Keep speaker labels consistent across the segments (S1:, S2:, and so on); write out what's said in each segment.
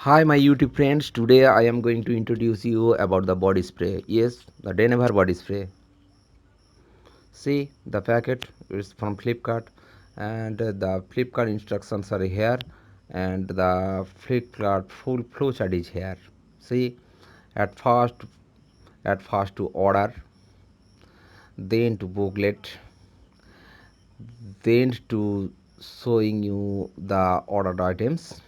S1: Hi my YouTube friends, today I am going to introduce you about the body spray. Yes, the Denver body spray. See the packet is from Flipkart and the Flipkart instructions are here and the Flipkart full flowchart is here. See at first to order, then to booklet, then to showing you the ordered items,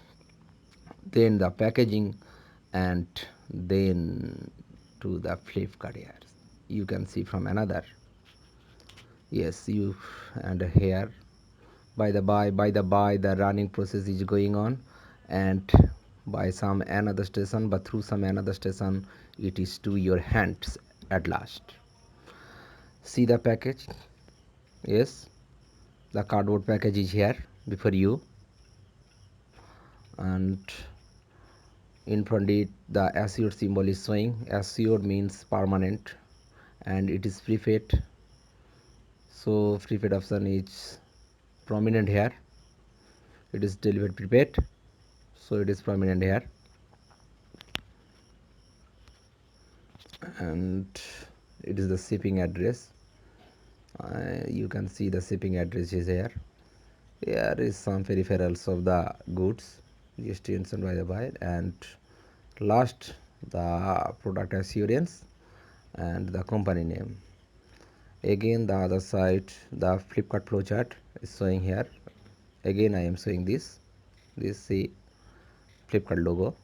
S1: then the packaging, and then to the flip carriers. You can see from another. Yes, you and here by the by, the running process is going on, and by some another station, but through some another station it is to your hands at last. See the package. Yes, the cardboard package is here before you, and in front it the assured symbol is showing. Assured means permanent, and it is prepaid, so prepaid option is prominent here. It is delivered prepaid, so it is prominent here, and it is the shipping address. You can see the shipping address is here. Here is some peripherals of the goods, GST and by the buyer, and last the product assurance and the company name. Again the other side, the Flipkart flowchart is showing here. Again I am showing this see Flipkart logo,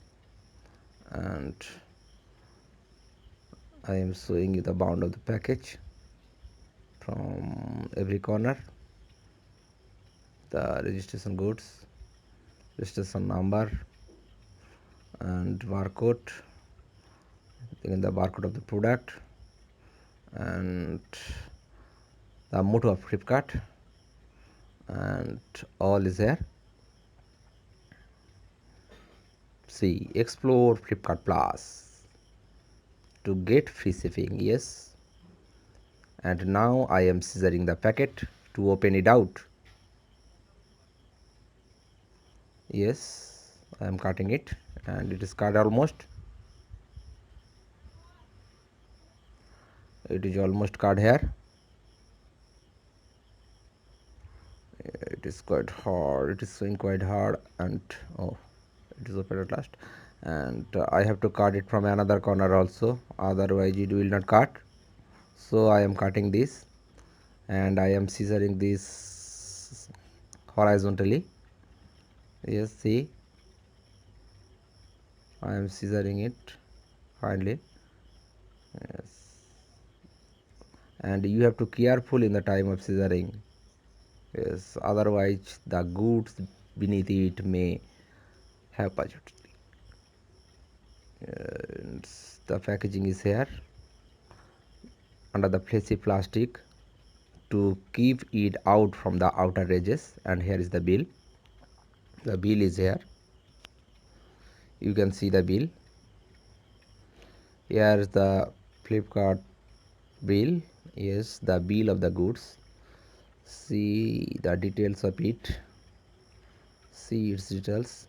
S1: and I am showing you the bound of the package from every corner, the registration goods, registration number, and barcode, then the barcode of the product, and the motto of Flipkart, and all is there. See, explore Flipkart Plus to get free shipping. Yes, and now I am scissoring the packet to open it out. Yes, I am cutting it, and it is cut almost. It is almost cut here. It is quite hard. It is showing quite hard, and oh, it is open at last. And I have to cut it from another corner also, otherwise it will not cut. So I am cutting this, and I am scissoring this horizontally. Yes, see, I am scissoring it finally. Yes, and you have to careful in the time of scissoring. Yes, otherwise the goods beneath it may have budget. And the packaging is here under the fleshy plastic to keep it out from the outer edges, and here is the bill. The bill is here. You can see the bill. Here is the Flipkart bill. Yes, the bill of the goods. See the details of it. See its details.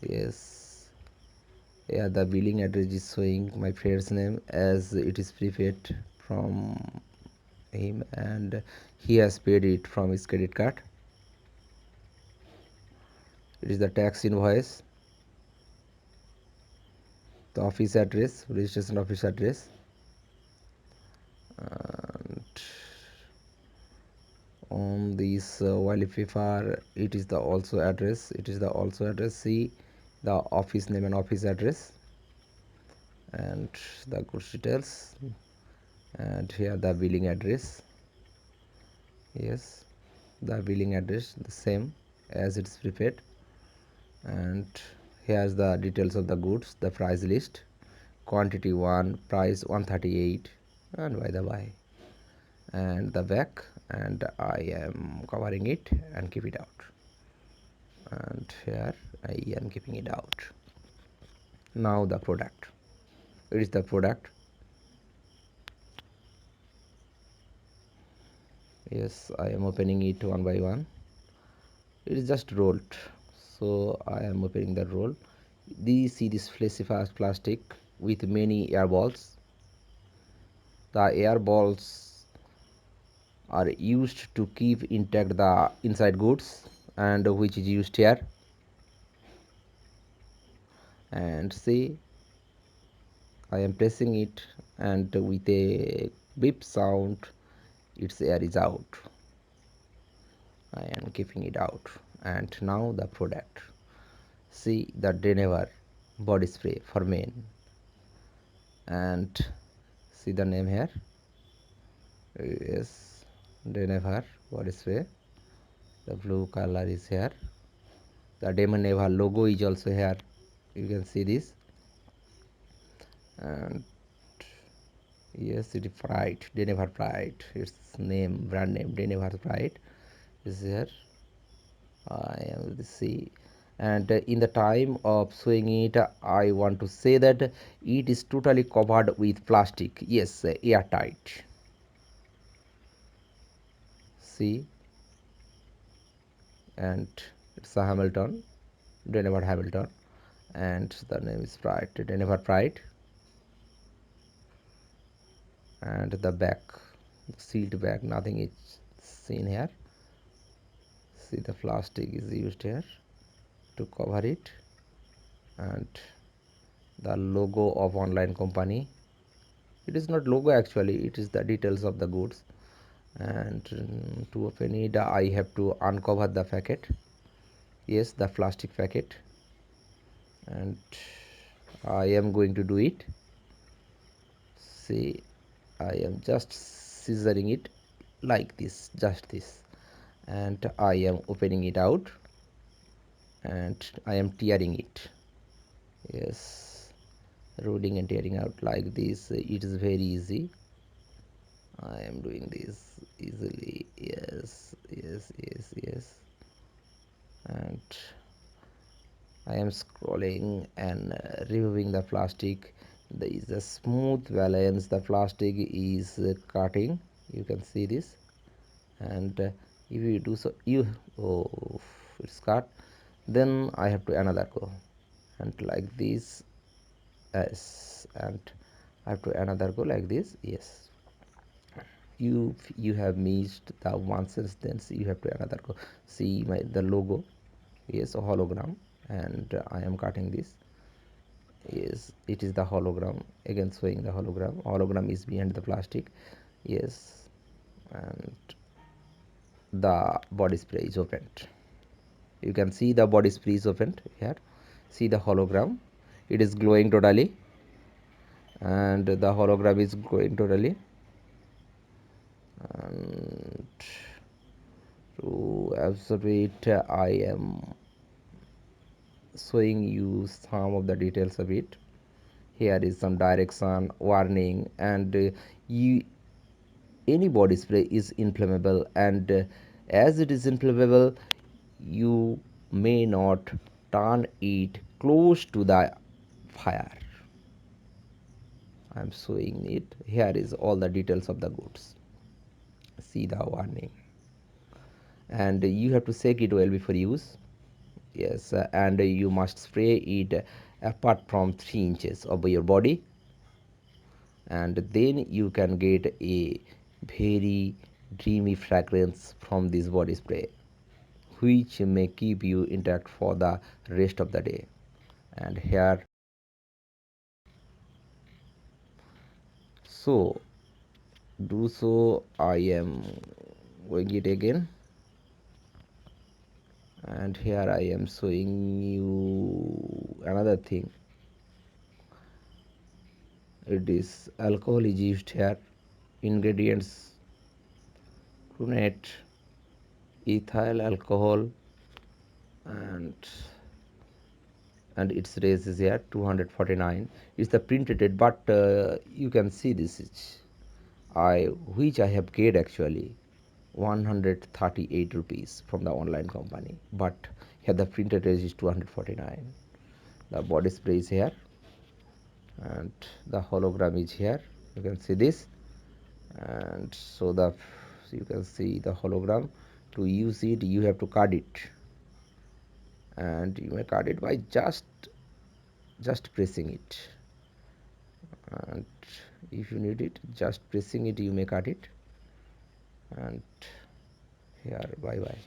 S1: Yes, yeah, the billing address is showing my friend's name as it is prepaid from him, and he has paid it from his credit card. It is the tax invoice, the office address, registration office address, and on this while if you are, it is the also address. It is the also address. See the office name and office address, and the goods details, and here the billing address. Yes, the billing address the same as it's prepared, and here's the details of the goods, the price list, quantity 1, price 138, and by the by, and the back, and I am covering it and keep it out, and here I am keeping it out. Now the product, it is the product. Yes, I am opening it one by one. It is just rolled, So I am opening the roll. See this fleshy fast plastic with many air balls. The air balls are used to keep intact the inside goods, and which is used here. And see, I am pressing it, and with a beep sound its air is out. I am keeping it out. And now the product. See the Denever body spray for men, and see the name here. Yes, Denever body spray. The blue color is here. The Denever logo is also here. You can see this. And yes, it is Pride, Denever Pride. Its name, brand name, Denever Pride is here. I am the see. And in the time of showing it, I want to say that it is totally covered with plastic. Yes, airtight. See, and it's a Hamilton, Denever Hamilton, and the name is Pride, Denever Pride, and the back, sealed back. Nothing is seen here. See, the plastic is used here to cover it, and the logo of online company. It is not logo actually, it is the details of the goods. And to open it, I have to uncover the packet. Yes, the plastic packet, and I am going to do it. See, I am just scissoring it like this, just this, and I am opening it out, and I am tearing it. Yes, rolling and tearing out like this. It is very easy. I am doing this easily. Yes, yes, yes, yes. And I am scrolling and removing the plastic. There is a smooth balance. The plastic is cutting. You can see this. And if you do so, you oh, it's cut. Then I have to another go, and like this. Yes, and I have to another go like this. Yes, you have missed the one sentence. You have to another go. See the logo. Yes, a hologram, and I am cutting this. Yes, it is the hologram, again showing the hologram is behind the plastic. Yes, and the body spray is opened. You can see the body spray is opened here. See the hologram, it is glowing totally, and the hologram is glowing totally. And to observe it, I am showing you some of the details of it. Here is some direction, warning, and you any body spray is inflammable, and as it is inflammable, you may not turn it close to the fire. I am showing it. Here is all the details of the goods. See the warning, and you have to shake it well before use. Yes, and you must spray it apart from 3 inches of your body, and then you can get a very dreamy fragrance from this body spray, which may keep you intact for the rest of the day. And here, so do so, I am going it again, and here I am showing you another thing. It is alcohol is used here. Ingredients: brunette, ethyl alcohol, and its race is here 249. It's the printed rate, but you can see this is I which I have paid actually 138 rupees from the online company, but here the printed rate is 249. The body spray is here, and the hologram is here. You can see this, and so you can see the hologram. To use it, you have to card it, and you may cut it by just pressing it. And if you need it, just pressing it, you may cut it. And here, bye bye.